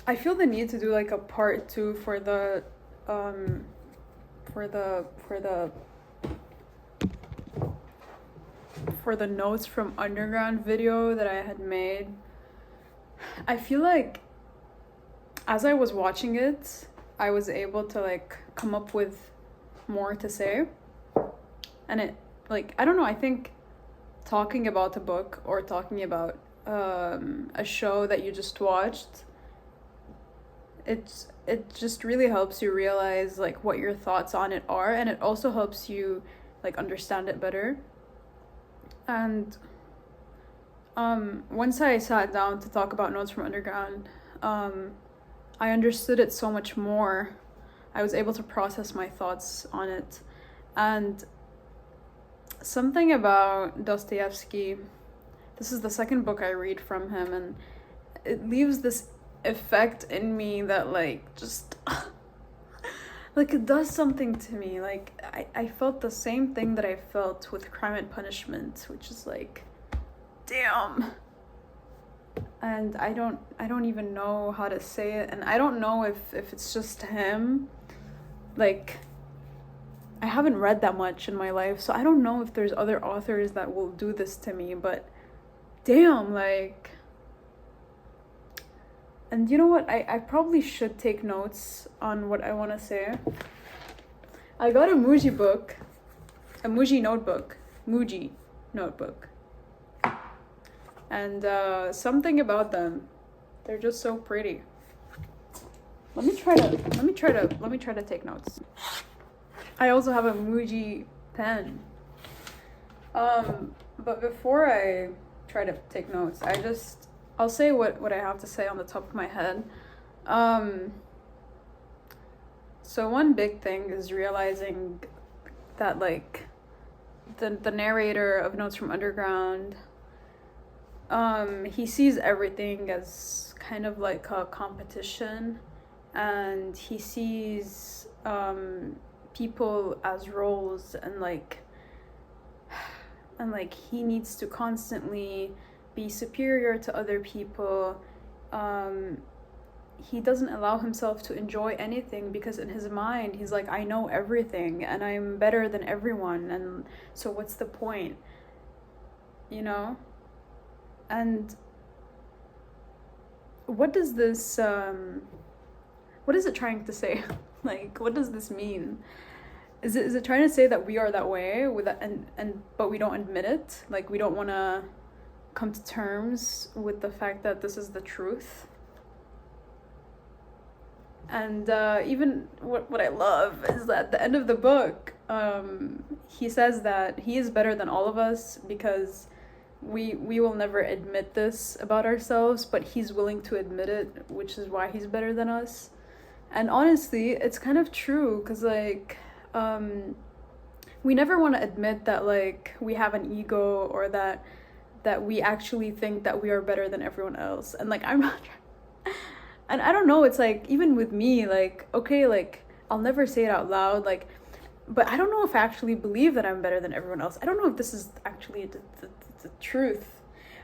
I feel the need to do like a part two for the for the for the for the notes from underground video that I had made. I feel like as I was watching it, I was able to like come up with more to say. And it, like, I don't know, I think talking about a book or talking about a show that you just watched, it just really helps you realize like what your thoughts on it are, and it also helps you like understand it better. And once I sat down to talk about Notes from Underground, I understood it so much more. I was able to process my thoughts on it. And something about Dostoevsky, this is the second book I read from him, and it leaves this effect in me that like just like it does something to me. Like I felt the same thing that I felt with Crime and Punishment, which is like, damn. And I don't even know how to say it, and I don't know if it's just him. Like, I haven't read that much in my life, so I don't know if there's other authors that will do this to me, but damn, like. And you know what? I probably should take notes on what I want to say. I got a Muji book, a Muji notebook, and something about them, they're just so pretty. Let me try to take notes. I also have a Muji pen. But before I try to take notes, I'll say what I have to say on the top of my head. So one big thing is realizing that like the narrator of Notes from Underground, he sees everything as kind of like a competition, and he sees people as roles, and like he needs to constantly be superior to other people. He doesn't allow himself to enjoy anything because in his mind he's like, I know everything and I'm better than everyone, and so what's the point, you know? And what does this what is it trying to say? Like, what does this mean? Is it trying to say that we are that way with that, and but we don't admit it? Like, we don't want to come to terms with the fact that this is the truth? And even what I love is that at the end of the book, he says that he is better than all of us because we will never admit this about ourselves, but he's willing to admit it, which is why he's better than us. And honestly, it's kind of true, because like we never want to admit that like we have an ego, or that we actually think that we are better than everyone else. And like, I'm not and I don't know, it's like, even with me, like, okay, like I'll never say it out loud, like, but I don't know if I actually believe that I'm better than everyone else. I don't know if this is actually the truth.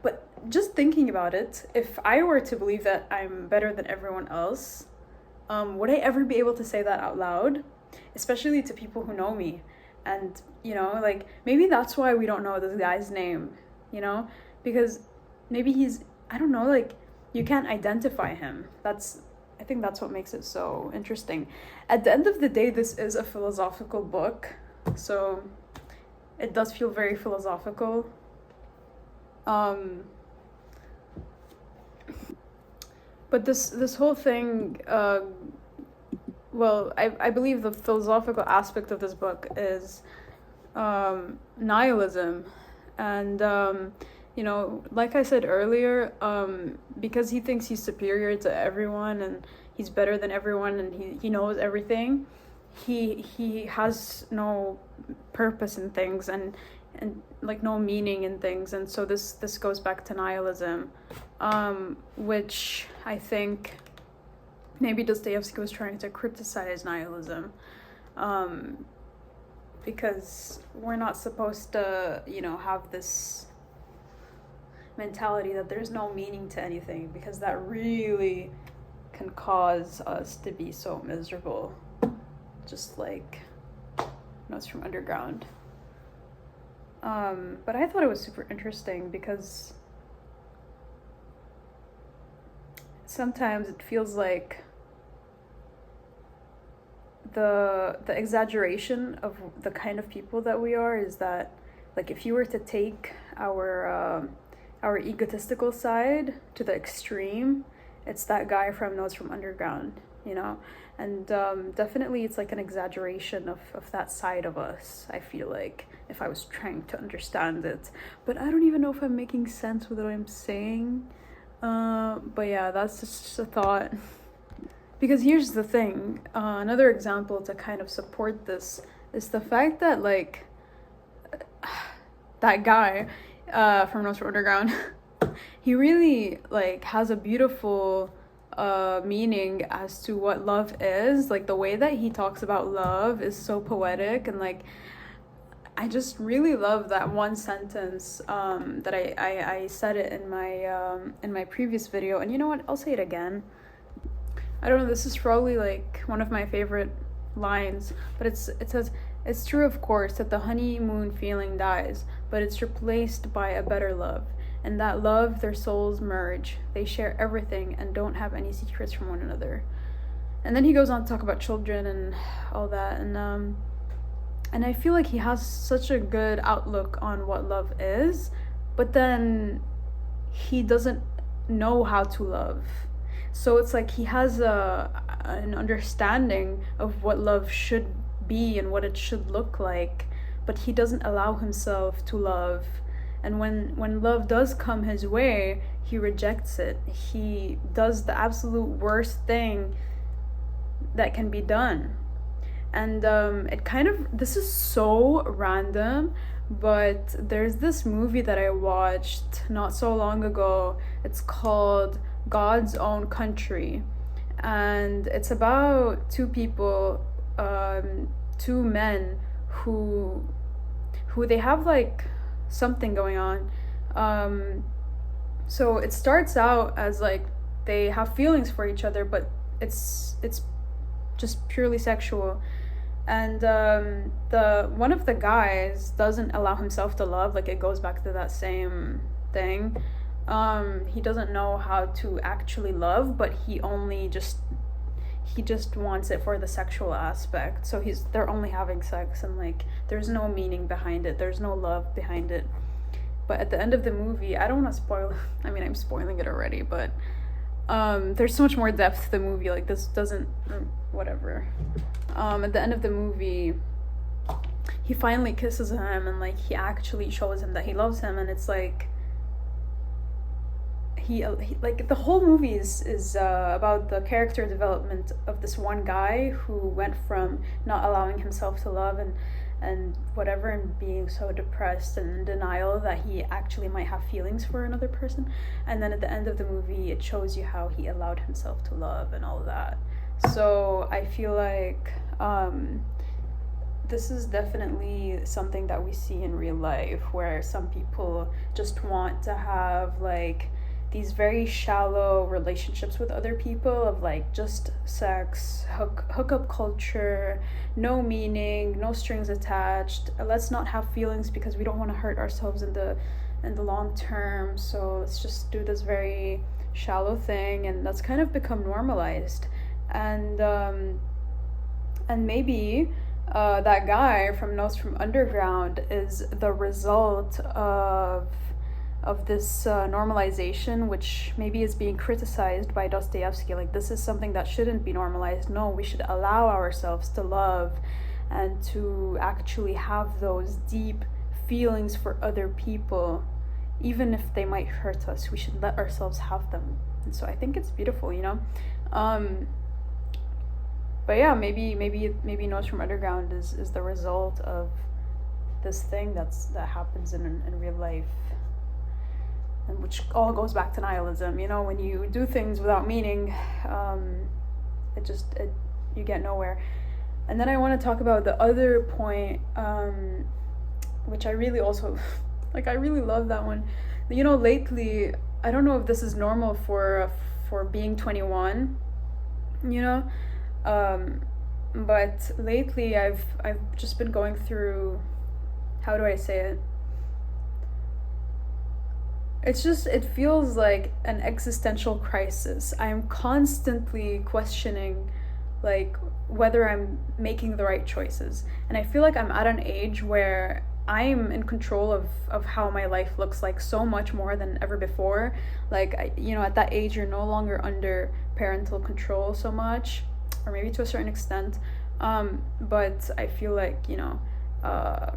But just thinking about it, if I were to believe that I'm better than everyone else, would I ever be able to say that out loud? Especially to people who know me. And, you know, like, maybe that's why we don't know this guy's name, you know? Because maybe he's, I don't know, like, you can't identify him. I think that's what makes it so interesting. At the end of the day, this is a philosophical book, so it does feel very philosophical. But this whole thing, well, I believe the philosophical aspect of this book is nihilism. And you know, like I said earlier, because he thinks he's superior to everyone and he's better than everyone and he knows everything, he has no purpose in things, and like no meaning in things. And so this goes back to nihilism, which I think maybe Dostoevsky was trying to criticize nihilism, because we're not supposed to, you know, have this mentality that there's no meaning to anything, because that really can cause us to be so miserable, just like Notes from Underground. But I thought it was super interesting because sometimes it feels like the exaggeration of the kind of people that we are is that, like, if you were to take our egotistical side to the extreme, it's that guy from Notes from Underground, you know? And definitely it's like an exaggeration of that side of us, I feel like, if I was trying to understand it. But I don't even know if I'm making sense with what I'm saying. But yeah, that's just a thought. Because here's the thing, another example to kind of support this is the fact that, like, that guy from Notes from Underground, he really, like, has a beautiful meaning as to what love is. Like, the way that he talks about love is so poetic, and, like, I just really love that one sentence that I said it in my previous video, and you know what, I'll say it again. I don't know, this is probably like one of my favorite lines, but it says, "It's true, of course, that the honeymoon feeling dies, but it's replaced by a better love. And that love, their souls merge. They share everything and don't have any secrets from one another." And then he goes on to talk about children and all that, and I feel like he has such a good outlook on what love is, but then he doesn't know how to love. So it's like he has an understanding of what love should be and what it should look like, but he doesn't allow himself to love. And when love does come his way, he rejects it. He does the absolute worst thing that can be done. And it kind of, this is so random, but there's this movie that I watched not so long ago. It's called God's Own Country, and it's about two people, two men who they have like something going on. So it starts out as like they have feelings for each other, but it's just purely sexual. And the one of the guys doesn't allow himself to love. Like, it goes back to that same thing. He doesn't know how to actually love, but he just wants it for the sexual aspect. So they're only having sex, and like there's no meaning behind it, there's no love behind it. But at the end of the movie, I don't want to spoil, I mean, I'm spoiling it already, but there's so much more depth to the movie. Like, this doesn't, whatever. At the end of the movie, he finally kisses him, and like he actually shows him that he loves him, and it's like he like, the whole movie is about the character development of this one guy who went from not allowing himself to love and whatever, and being so depressed and in denial that he actually might have feelings for another person. And then at the end of the movie, it shows you how he allowed himself to love and all of that. So I feel like this is definitely something that we see in real life, where some people just want to have like these very shallow relationships with other people, of like just sex, hookup culture, no meaning, no strings attached. Let's not have feelings because we don't want to hurt ourselves in the long term. So let's just do this very shallow thing, and that's kind of become normalized. And maybe that guy from Notes from Underground is the result of this normalization, which maybe is being criticized by Dostoevsky. Like, this is something that shouldn't be normalized. No, we should allow ourselves to love and to actually have those deep feelings for other people, even if they might hurt us. We should let ourselves have them. And so I think it's beautiful, you know. But yeah, maybe Notes from Underground is the result of this thing that happens in real life, and which all goes back to nihilism. You know, when you do things without meaning, you get nowhere. And then I want to talk about the other point, which I really also like. I really love that one. You know, lately, I don't know if this is normal for being 21, you know, um, but lately I've just been going through, how do I say it? It's just, it feels like an existential crisis. I'm constantly questioning, like, whether I'm making the right choices. And I feel like I'm at an age where I'm in control of how my life looks like so much more than ever before. Like, you know, at that age, you're no longer under parental control so much, or maybe to a certain extent. But I feel like, you know,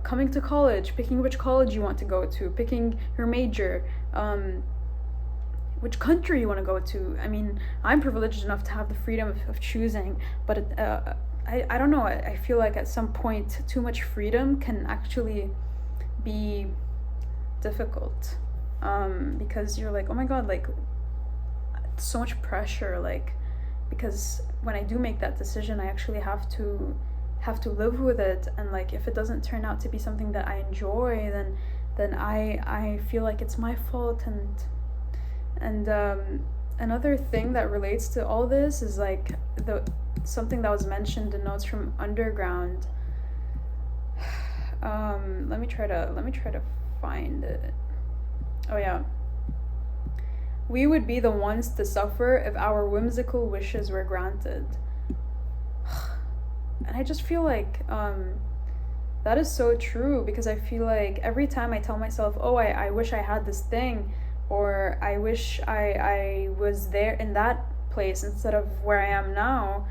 coming to college, picking which college you want to go to, picking your major, which country you want to go to. I mean, I'm privileged enough to have the freedom of choosing, but I don't know. I feel like at some point, too much freedom can actually be difficult, because you're like, oh my God, like, so much pressure, like, because when I do make that decision, I actually have to live with it, and like, if it doesn't turn out to be something that I enjoy, then I feel like it's my fault. And another thing that relates to all this is like something that was mentioned in Notes from Underground. Let me try to find it. Oh yeah. We would be the ones to suffer if our whimsical wishes were granted. And I just feel like that is so true, because I feel like every time I tell myself, oh, I wish I had this thing, or I wish I was there in that place instead of where I am now,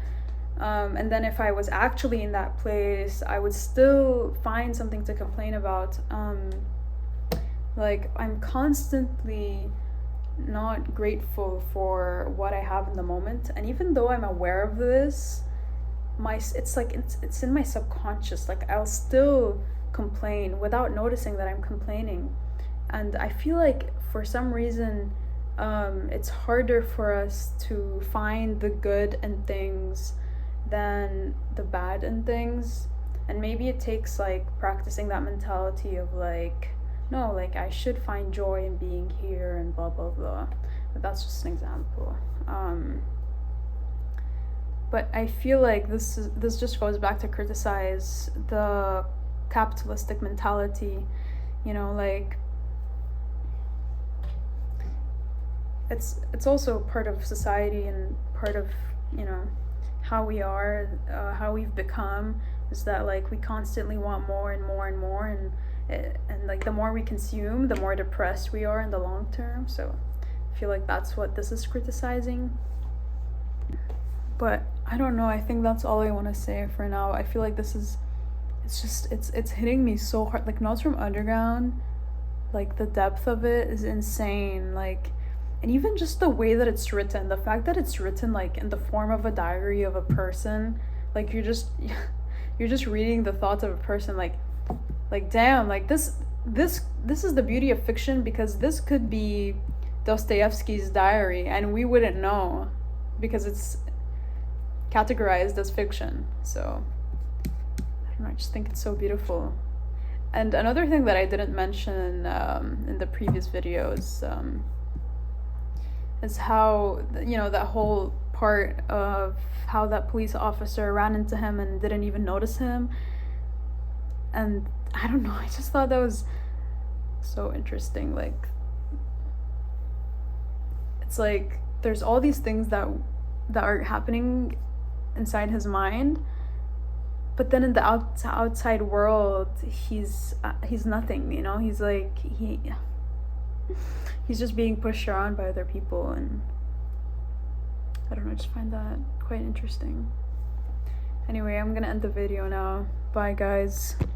and then if I was actually in that place, I would still find something to complain about. Like, I'm constantly not grateful for what I have in the moment, and even though I'm aware of this, it's in my subconscious. Like, I'll still complain without noticing that I'm complaining. And I feel like for some reason, it's harder for us to find the good in things than the bad in things. And maybe it takes like practicing that mentality of like, no, like, I should find joy in being here and blah blah blah. But that's just an example. But I feel like this just goes back to criticize the capitalistic mentality, you know, like, it's also part of society and part of, you know, how we are, how we've become, is that like we constantly want more and more and more, and like the more we consume, the more depressed we are in the long term. So I feel like that's what this is criticizing. But I don't know, I think that's all I want to say for now. I feel like it's hitting me so hard. Like, Notes from Underground, like, the depth of it is insane. Like, and even just the way that it's written, the fact that it's written like in the form of a diary of a person, like, you're just reading the thoughts of a person. Like damn, like, this is the beauty of fiction, because this could be Dostoevsky's diary and we wouldn't know, because it's categorized as fiction. So I don't know, I just think it's so beautiful. And another thing that I didn't mention in the previous videos is how, you know, that whole part of how that police officer ran into him and didn't even notice him. And I don't know, I just thought that was so interesting. Like, it's like there's all these things that are happening inside his mind, but then in the outside world, he's nothing, you know. He's like, he's just being pushed around by other people, and I don't know, I just find that quite interesting. Anyway, I'm gonna end the video now. Bye, guys.